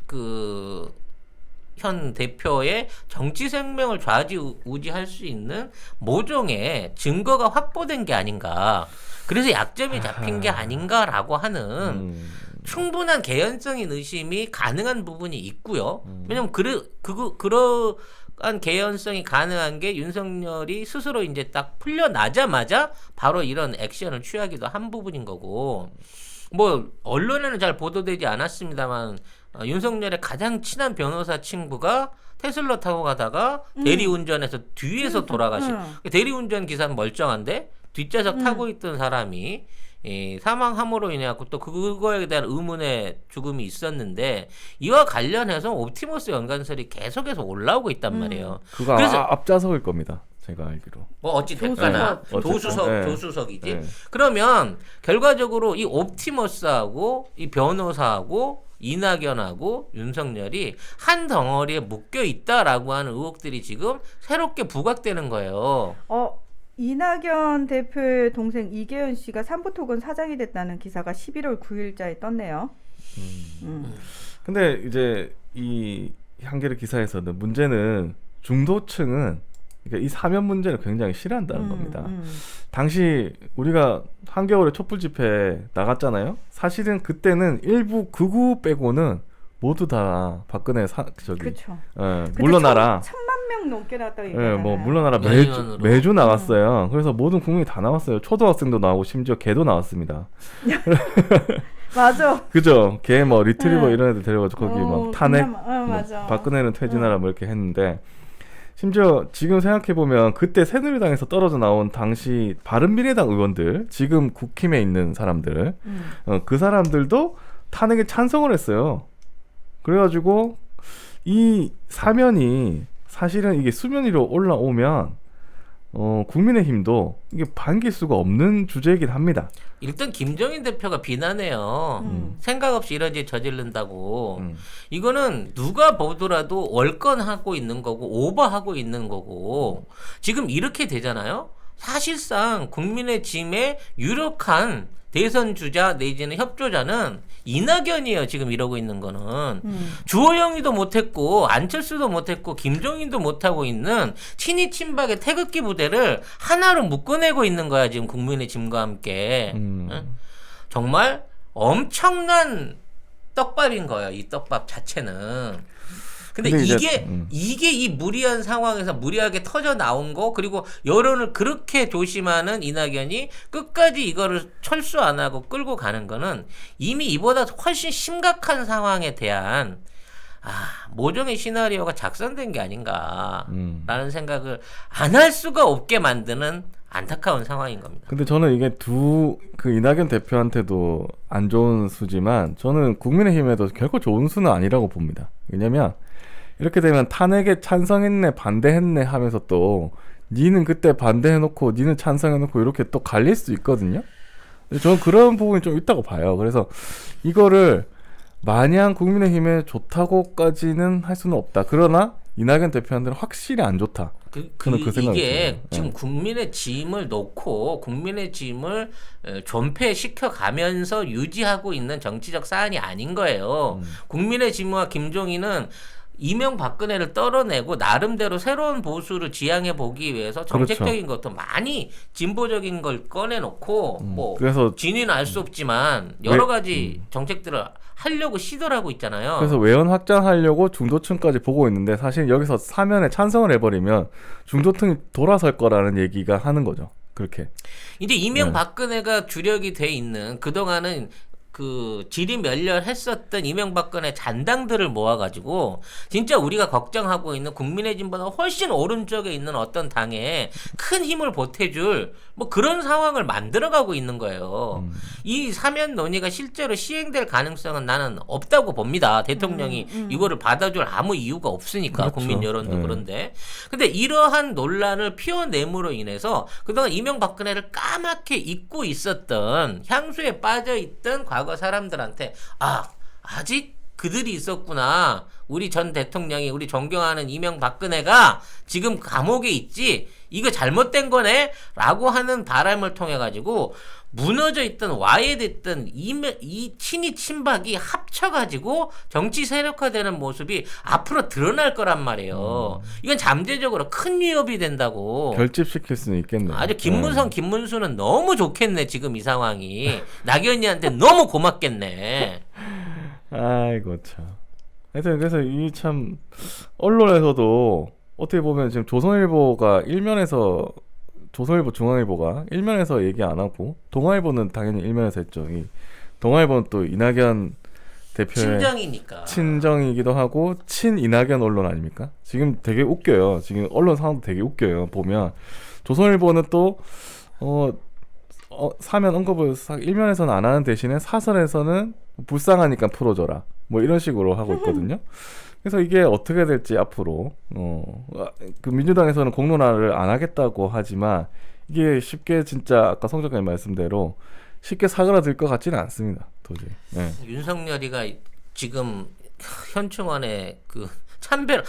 Speaker 2: 현 대표의 정치 생명을 좌지우지할 수 있는 모종의 증거가 확보된 게 아닌가. 그래서 약점이 잡힌 게 아닌가라고 하는 충분한 개연성인 의심이 가능한 부분이 있고요. 왜냐면 그러한 개연성이 가능한 게 윤석열이 스스로 이제 딱 풀려나자마자 바로 이런 액션을 취하기도 한 부분인 거고, 뭐 언론에는 잘 보도되지 않았습니다만 윤석열의 가장 친한 변호사 친구가 테슬라 타고 가다가 대리운전해서 뒤에서 돌아가신 대리운전 기사는 멀쩡한데 뒷좌석 타고 있던 사람이 사망함으로 인해 갖고 또 그거에 대한 의문의 죽음이 있었는데, 이와 관련해서 옵티머스 연관설이 계속해서 올라오고 있단 말이에요.
Speaker 1: 그거 그래서 앞좌석일 겁니다. 제가 알기로.
Speaker 2: 뭐 어찌 됐거나 도수석이지.
Speaker 1: 네.
Speaker 2: 그러면 결과적으로 이 옵티머스하고 이 변호사하고 이낙연하고 윤석열이 한 덩어리에 묶여 있다라고 하는 의혹들이 지금 새롭게 부각되는 거예요.
Speaker 3: 이낙연 대표의 동생 이계현 씨가 삼부토건 사장이 됐다는 기사가 11월 9일자에 떴네요.
Speaker 1: 근데 이제 이 한겨레 기사에서는 문제는 중도층은 그러니까 이 사면 문제를 굉장히 싫어한다는 겁니다. 당시 우리가 한겨울에 촛불 집회 나갔잖아요. 사실은 그때는 일부 극우 빼고는 모두 다 박근혜
Speaker 3: 그쵸.
Speaker 1: 물러나라.
Speaker 3: 1,000만 명 넘게 나왔다고
Speaker 1: 예,
Speaker 3: 얘기하잖아요.
Speaker 1: 뭐 물러나라 매주 나갔어요. 그래서 모든 국민이 다 나왔어요. 초등학생도 나오고 심지어 개도 나왔습니다.
Speaker 3: 맞아.
Speaker 1: 그죠? 개 뭐 리트리버 이런 애들 데려가지고 거기 막 탄핵,
Speaker 3: 맞아.
Speaker 1: 박근혜는 퇴진하라 뭐 이렇게 했는데 심지어 지금 생각해 보면 그때 새누리당에서 떨어져 나온 당시 바른미래당 의원들, 지금 국힘에 있는 사람들, 그 사람들도 탄핵에 찬성을 했어요. 그래가지고 이 사면이 사실은 이게 수면 위로 올라오면 국민의힘도 이게 반길 수가 없는 주제이긴 합니다.
Speaker 2: 일단 김종인 대표가 비난해요. 생각 없이 이런 짓 저지른다고. 이거는 누가 보더라도 월권하고 있는 거고 오버하고 있는 거고 지금 이렇게 되잖아요. 사실상 국민의 짐에 유력한 대선 주자 내지는 협조자는 이낙연이에요. 지금 이러고 있는 거는. 주호영이도 못했고 안철수도 못했고 김종인도 못하고 있는 친이 친박의 태극기 부대를 하나로 묶어내고 있는 거야. 지금 국민의 짐과 함께. 응? 정말 엄청난 떡밥인 거예요. 이 떡밥 자체는. 근데 이게 이 무리한 상황에서 무리하게 터져 나온 거, 그리고 여론을 그렇게 조심하는 이낙연이 끝까지 이거를 철수 안 하고 끌고 가는 거는 이미 이보다 훨씬 심각한 상황에 대한 모종의 시나리오가 작성된 게 아닌가라는 생각을 안 할 수가 없게 만드는 안타까운 상황인 겁니다.
Speaker 1: 근데 저는 이게 그 이낙연 대표한테도 안 좋은 수지만 저는 국민의힘에도 결코 좋은 수는 아니라고 봅니다. 왜냐면 이렇게 되면 탄핵에 찬성했네 반대했네 하면서 또 니는 그때 반대해놓고 니는 찬성해놓고 이렇게 또 갈릴 수 있거든요. 저는 그런 부분이 좀 있다고 봐요. 그래서 이거를 마냥 국민의힘에 좋다고까지는 할 수는 없다. 그러나 이낙연 대표한테는 확실히 안 좋다. 그 생각이
Speaker 2: 이게
Speaker 1: 들어요.
Speaker 2: 지금 국민의 짐을 놓고 국민의 짐을 존폐시켜 가면서 유지하고 있는 정치적 사안이 아닌 거예요. 국민의 짐과 김종인은 이명박근혜를 떨어내고 나름대로 새로운 보수를 지향해 보기 위해서 정책적인 것도 많이 진보적인 걸 꺼내놓고 뭐
Speaker 1: 그래서
Speaker 2: 진위는 알 수 없지만 여러 가지 정책들을 하려고 시도하고 있잖아요.
Speaker 1: 그래서 외연 확장하려고 중도층까지 보고 있는데 사실 여기서 사면에 찬성을 해버리면 중도층이 돌아설 거라는 얘기가 하는 거죠. 그렇게.
Speaker 2: 이제 이명박근혜가 주력이 돼 있는 그동안은 그 지리멸렬했었던 이명박근혜 잔당들을 모아가지고 진짜 우리가 걱정하고 있는 국민의 짐보다 훨씬 오른쪽에 있는 어떤 당에 큰 힘을 보태줄 뭐 그런 상황을 만들어가고 있는 거예요. 이 사면 논의가 실제로 시행될 가능성은 나는 없다고 봅니다. 대통령이 이거를 받아줄 아무 이유가 없으니까.
Speaker 1: 그렇죠.
Speaker 2: 국민 여론도 그런데. 근데 이러한 논란을 피워냄으로 인해서 그동안 이명박근혜를 까맣게 잊고 있었던 향수에 빠져있던 과거 사람들한테 아직 그들이 있었구나. 우리 전 대통령이 우리 존경하는 이명박근혜가 지금 감옥에 있지. 이거 잘못된 거네? 라고 하는 바람을 통해 가지고 무너져 있던 와해됐던 이 친이 친박이 합쳐가지고 정치 세력화되는 모습이 앞으로 드러날 거란 말이에요. 이건 잠재적으로 큰 위협이 된다고.
Speaker 1: 결집시킬 수는 있겠네요.
Speaker 2: 아주 김문수는 너무 좋겠네. 지금 이 상황이. 낙연이한테 너무 고맙겠네.
Speaker 1: 아이고 참. 하여튼 그래서 이 참 언론에서도 어떻게 보면 지금 조선일보가 일면에서 조선일보, 중앙일보가 일면에서 얘기 안 하고 동아일보는 당연히 일면에서 했죠. 이 동아일보는 또 이낙연 대표의
Speaker 2: 친정이니까.
Speaker 1: 친정이기도 하고 친 이낙연 언론 아닙니까? 지금 되게 웃겨요. 지금 언론 상황도 되게 웃겨요. 보면 조선일보는 또 사면 언급을 일면에서는 안 하는 대신에 사설에서는 불쌍하니까 풀어줘라. 뭐 이런 식으로 하고 있거든요. 그래서 이게 어떻게 될지 앞으로 그 민주당에서는 공론화를 안 하겠다고 하지만 이게 쉽게 진짜 아까 송 작가님 말씀대로 쉽게 사그라들 것 같지는 않습니다. 도저히. 네.
Speaker 2: 윤석열이가 지금 현충원에 그 참배를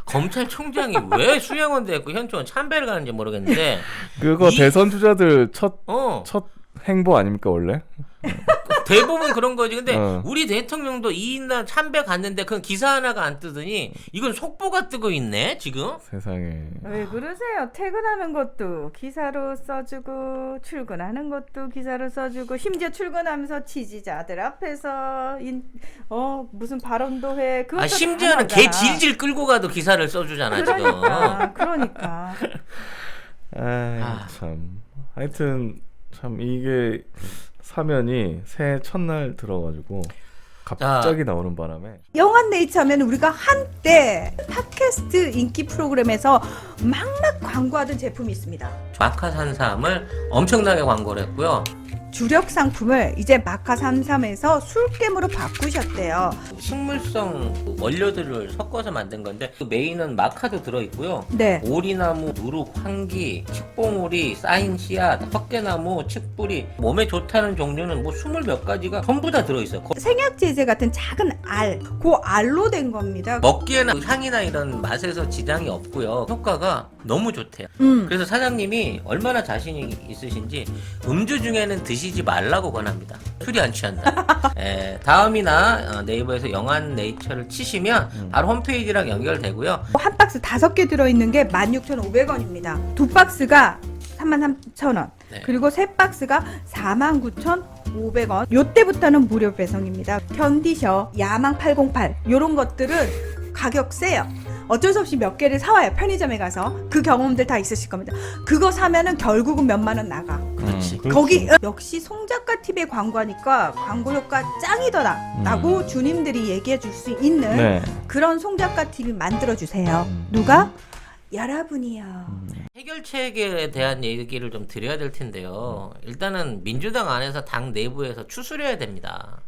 Speaker 2: 검찰총장이 왜 수양원 됐고 현충원 참배를 가는지 모르겠는데
Speaker 1: 그거 대선 주자들 첫 행보 아닙니까 원래?
Speaker 2: 대부분 그런 거지. 근데
Speaker 1: 어.
Speaker 2: 우리 대통령도 이인단 참배 갔는데 그건 기사 하나가 안 뜨더니 이건 속보가 뜨고 있네 지금.
Speaker 1: 세상에.
Speaker 3: 왜 그러세요? 퇴근하는 것도 기사로 써주고 출근하는 것도 기사로 써주고 심지어 출근하면서 지지자들 앞에서 무슨 발언도 해. 그것도
Speaker 2: 아 심지어는
Speaker 3: 다
Speaker 2: 개
Speaker 3: 나오잖아.
Speaker 2: 질질 끌고 가도 기사를 써주잖아 지금.
Speaker 3: 그러니까.
Speaker 1: 참. 하여튼 참 이게 사면이 새해 첫날 들어가지고 갑자기 나오는 바람에
Speaker 3: 영한네이처 하면 우리가 한때 팟캐스트 인기 프로그램에서 막막 광고하던 제품이 있습니다.
Speaker 2: 마카산삼을 엄청나게 광고를 했고요.
Speaker 3: 주력 상품을 이제 마카33에서 술겜으로 바꾸셨대요.
Speaker 2: 식물성 원료들을 섞어서 만든 건데 그 메인은 마카도 들어있고요.
Speaker 3: 네.
Speaker 2: 오리나무, 누룩, 황기, 칡봉오리, 쌓인 씨앗, 헛개나무, 칡뿌리 몸에 좋다는 종류는 뭐 20몇 가지가 전부 다 들어있어요.
Speaker 3: 생약 제제 같은 작은 알, 그 알로 된 겁니다.
Speaker 2: 먹기에는 향이나 이런 맛에서 지장이 없고요. 효과가 너무 좋대요. 그래서 사장님이 얼마나 자신이 있으신지 음주 중에는 드시지 말라고 권합니다. 술이 안 취한다. 다음이나 네이버에서 영한네이처를 치시면 바로 홈페이지랑 연결되고요.
Speaker 3: 한 박스 5개 들어있는 게 16,500원입니다. 두 박스가 33,000원.
Speaker 2: 네.
Speaker 3: 그리고 세 박스가 49,500원. 요때부터는 무료 배송입니다. 견디셔, 야망 808 요런 것들은 가격 세요. 어쩔 수 없이 몇 개를 사와요. 편의점에 가서. 그 경험들 다 있으실 겁니다. 그거 사면은 결국은 몇만 원 나가.
Speaker 2: 그렇지.
Speaker 3: 거기 역시 송작가 TV의 광고하니까 광고 효과 짱이더라 라고 주님들이 얘기해 줄 수 있는
Speaker 1: 네.
Speaker 3: 그런 송작가 TV 만들어 주세요. 누가? 여러분이요.
Speaker 2: 해결책에 대한 얘기를 좀 드려야 될 텐데요. 일단은 민주당 안에서 당 내부에서 추스려야 됩니다.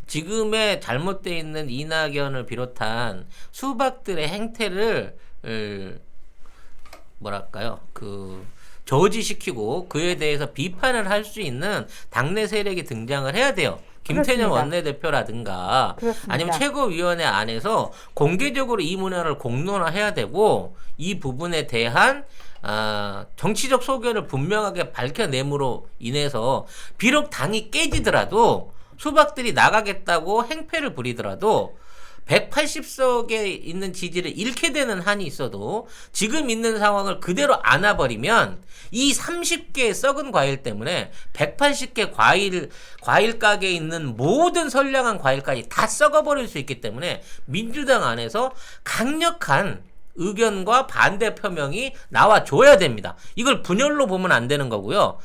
Speaker 2: 지금의 잘못되어 있는 이낙연을 비롯한 수박들의 행태를 뭐랄까요? 저지시키고 그에 대해서 비판을 할 수 있는 당내 세력이 등장을 해야 돼요. 김태년
Speaker 3: 그렇습니다.
Speaker 2: 원내대표라든가
Speaker 3: 그렇습니다.
Speaker 2: 아니면 최고위원회 안에서 공개적으로 이 문화를 공론화해야 되고 이 부분에 대한 정치적 소견을 분명하게 밝혀냄으로 인해서 비록 당이 깨지더라도 수박들이 나가겠다고 행패를 부리더라도 180석에 있는 지지를 잃게 되는 한이 있어도 지금 있는 상황을 그대로 안아버리면 이 30개의 썩은 과일 때문에 180개 과일 가게에 있는 모든 선량한 과일까지 다 썩어버릴 수 있기 때문에 민주당 안에서 강력한 의견과 반대 표명이 나와줘야 됩니다. 이걸 분열로 보면 안 되는 거고요.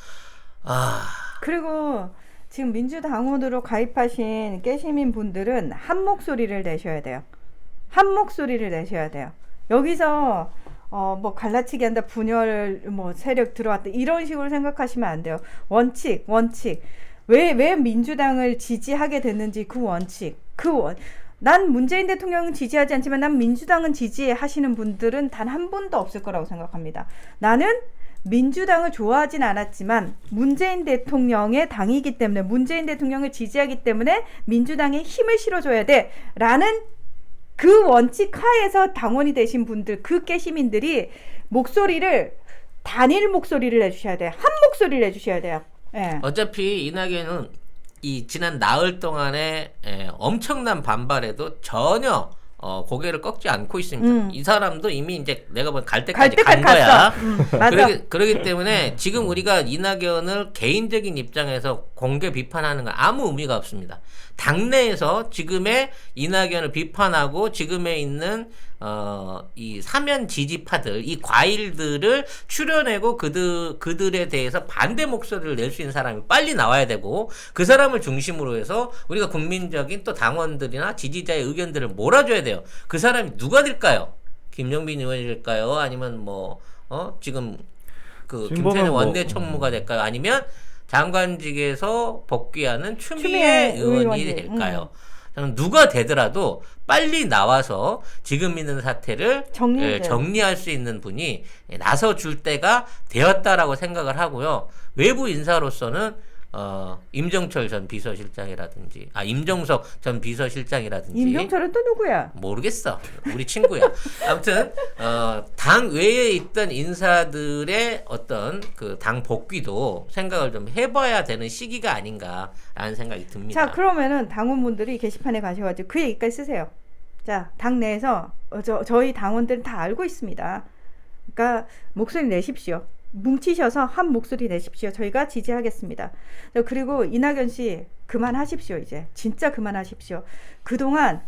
Speaker 3: 그리고 지금 민주당원으로 가입하신 깨시민 분들은 한 목소리를 내셔야 돼요. 한 목소리를 내셔야 돼요. 여기서 뭐 갈라치기 한다, 분열 뭐 세력 들어왔다 이런 식으로 생각하시면 안 돼요. 원칙. 왜 민주당을 지지하게 됐는지 그 원칙. 난 문재인 대통령은 지지하지 않지만 난 민주당은 지지하시는 분들은 단 한 분도 없을 거라고 생각합니다. 나는 민주당을 좋아하진 않았지만 문재인 대통령의 당이기 때문에 문재인 대통령을 지지하기 때문에 민주당에 힘을 실어줘야 돼 라는 그 원칙 하에서 당원이 되신 분들, 그 깨시민들이 목소리를 단일 목소리를 내주셔야 돼요. 한 목소리를 내주셔야 돼요. 예.
Speaker 2: 어차피 이낙연은 이 지난 나흘 동안에 엄청난 반발에도 전혀 고개를 꺾지 않고 있습니다. 이 사람도 이미 이제 내가 보면 갈 때까지 간 거야.
Speaker 3: 맞아.
Speaker 2: 그러기 때문에 지금 우리가 이낙연을 개인적인 입장에서 공개 비판하는 건 아무 의미가 없습니다. 당내에서 지금의 이낙연을 비판하고 지금에 있는 이 사면 지지파들, 이 과일들을 추려내고 그들에 대해서 반대 목소리를 낼 수 있는 사람이 빨리 나와야 되고 그 사람을 중심으로 해서 우리가 국민적인 또 당원들이나 지지자의 의견들을 몰아줘야 돼요. 그 사람이 누가 될까요? 김영빈 의원일까요? 아니면 지금 김태년 원내 총무가 될까요? 아니면 장관직에서 복귀하는 추미애 의원이 될까요? 누가 되더라도 빨리 나와서 지금 있는 사태를 정리할 수 있는 분이 나서줄 때가 되었다라고 생각을 하고요. 외부 인사로서는 임정철 전 비서실장이라든지, 임종석 전 비서실장이라든지.
Speaker 3: 임종철은 또 누구야?
Speaker 2: 모르겠어. 우리 친구야. 아무튼 당 외에 있던 인사들의 어떤 그 당 복귀도 생각을 좀 해봐야 되는 시기가 아닌가라는 생각이 듭니다.
Speaker 3: 자, 그러면은 당원분들이 게시판에 가셔가지고 그 얘기까지 쓰세요. 자, 당 내에서 저희 당원들은 다 알고 있습니다. 그러니까 목소리 내십시오. 뭉치셔서 한 목소리 내십시오. 저희가 지지하겠습니다. 그리고 이낙연 씨 그만하십시오. 이제 진짜 그만하십시오. 그동안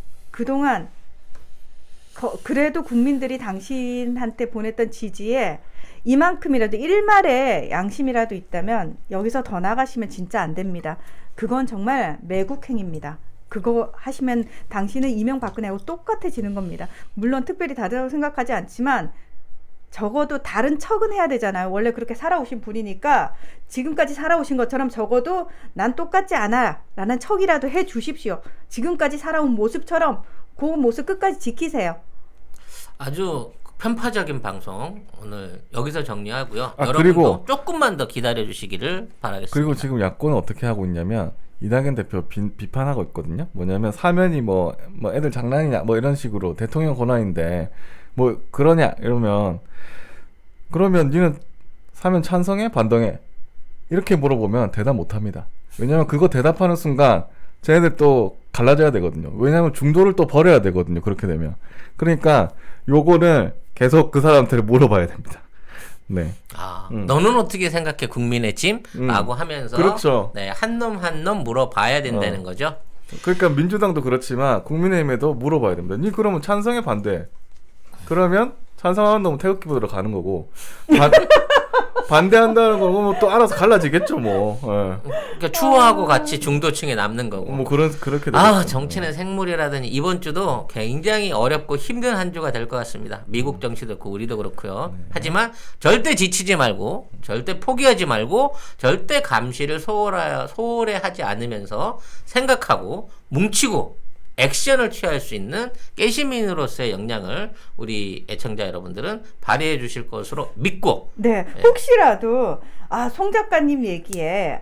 Speaker 3: 그래도 국민들이 당신한테 보냈던 지지에 이만큼이라도 일말의 양심이라도 있다면 여기서 더 나가시면 진짜 안 됩니다. 그건 정말 매국행입니다. 그거 하시면 당신은 이명박근혜하고 똑같아지는 겁니다. 물론 특별히 다르다고 생각하지 않지만 적어도 다른 척은 해야 되잖아요. 원래 그렇게 살아오신 분이니까 지금까지 살아오신 것처럼 적어도 난 똑같지 않아 라는 척이라도 해 주십시오. 지금까지 살아온 모습처럼 그 모습 끝까지 지키세요.
Speaker 2: 아주 편파적인 방송 오늘 여기서 정리하고요.
Speaker 1: 아,
Speaker 2: 여러분도
Speaker 1: 그리고
Speaker 2: 조금만 더 기다려 주시기를 바라겠습니다.
Speaker 1: 그리고 지금 야권은 어떻게 하고 있냐면 이낙연 대표 비판하고 있거든요. 뭐냐면 사면이 뭐 애들 장난이냐 뭐 이런 식으로 대통령 권한인데 뭐 그러냐 이러면 그러면 니는 사면 찬성해 반동해 이렇게 물어보면 대답 못합니다. 왜냐면 그거 대답하는 순간 쟤네들 또 갈라져야 되거든요. 왜냐면 중도를 또 버려야 되거든요. 그렇게 되면 그러니까 요거를 계속 그 사람한테 물어봐야 됩니다. 네.
Speaker 2: 너는 어떻게 생각해 국민의 짐? 라고 하면서
Speaker 1: 그렇죠.
Speaker 2: 네, 한 놈 한 놈 물어봐야 된다는 거죠.
Speaker 1: 그러니까 민주당도 그렇지만 국민의힘에도 물어봐야 됩니다. 니 그러면 찬성에 반대? 그러면 찬성하는 놈은 태극기 부대로 가는 거고 반대한다는 건 또 알아서 갈라지겠죠 뭐. 예.
Speaker 2: 그러니까 추호하고 같이 중도층에 남는 거고.
Speaker 1: 뭐 그렇게 되겠죠.
Speaker 2: 정치는 생물이라더니 이번 주도 굉장히 어렵고 힘든 한 주가 될 것 같습니다. 미국 정치도 그렇고 우리도 그렇고요. 하지만 절대 지치지 말고 절대 포기하지 말고 절대 감시를 소홀히 하지 않으면서 생각하고 뭉치고 액션을 취할 수 있는 깨시민으로서의 역량을 우리 애청자 여러분들은 발휘해 주실 것으로 믿고
Speaker 3: 네, 혹시라도 송 작가님 얘기에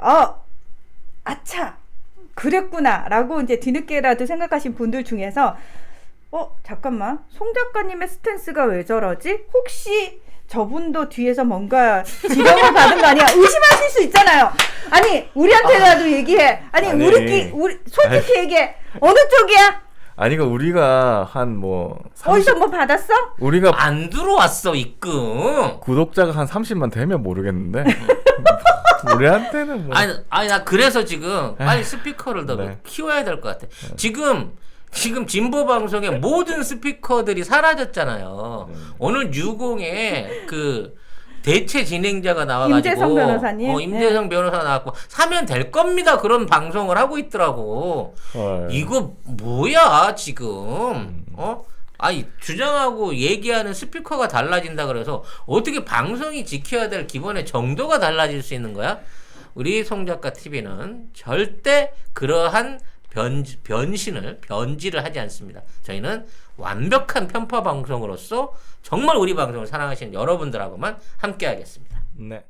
Speaker 3: 아차 그랬구나 라고 이제 뒤늦게라도 생각하신 분들 중에서 잠깐만 송 작가님의 스탠스가 왜 저러지? 혹시 저분도 뒤에서 뭔가 지령을 받은 거 아니야? 의심하실 수 있잖아요. 아니 우리한테라도 얘기해. 아니 우리 솔직히 얘기해. 어느 쪽이야?
Speaker 1: 아니 그 우리가
Speaker 3: 어디서 뭐 받았어?
Speaker 1: 우리가
Speaker 2: 안 들어왔어 입금.
Speaker 1: 구독자가 한 30만 되면 모르겠는데 우리한테는 뭐
Speaker 2: 아니 나 그래서 지금 빨리 스피커를 더 키워야 될 것 같아. 지금 진보 방송의 모든 스피커들이 사라졌잖아요. 오늘 60에 그 대체 진행자가 나와가지고
Speaker 3: 임재성 변호사님,
Speaker 2: 임재성 변호사가 나왔고 사면 될 겁니다. 그런 방송을 하고 있더라고. 이거 뭐야 지금? 주장하고 얘기하는 스피커가 달라진다 그래서 어떻게 방송이 지켜야 될 기본의 정도가 달라질 수 있는 거야? 우리 송 작가 TV는 절대 그러한 변질을 하지 않습니다. 저희는 완벽한 편파 방송으로서 정말 우리 방송을 사랑하시는 여러분들하고만 함께 하겠습니다.
Speaker 1: 네.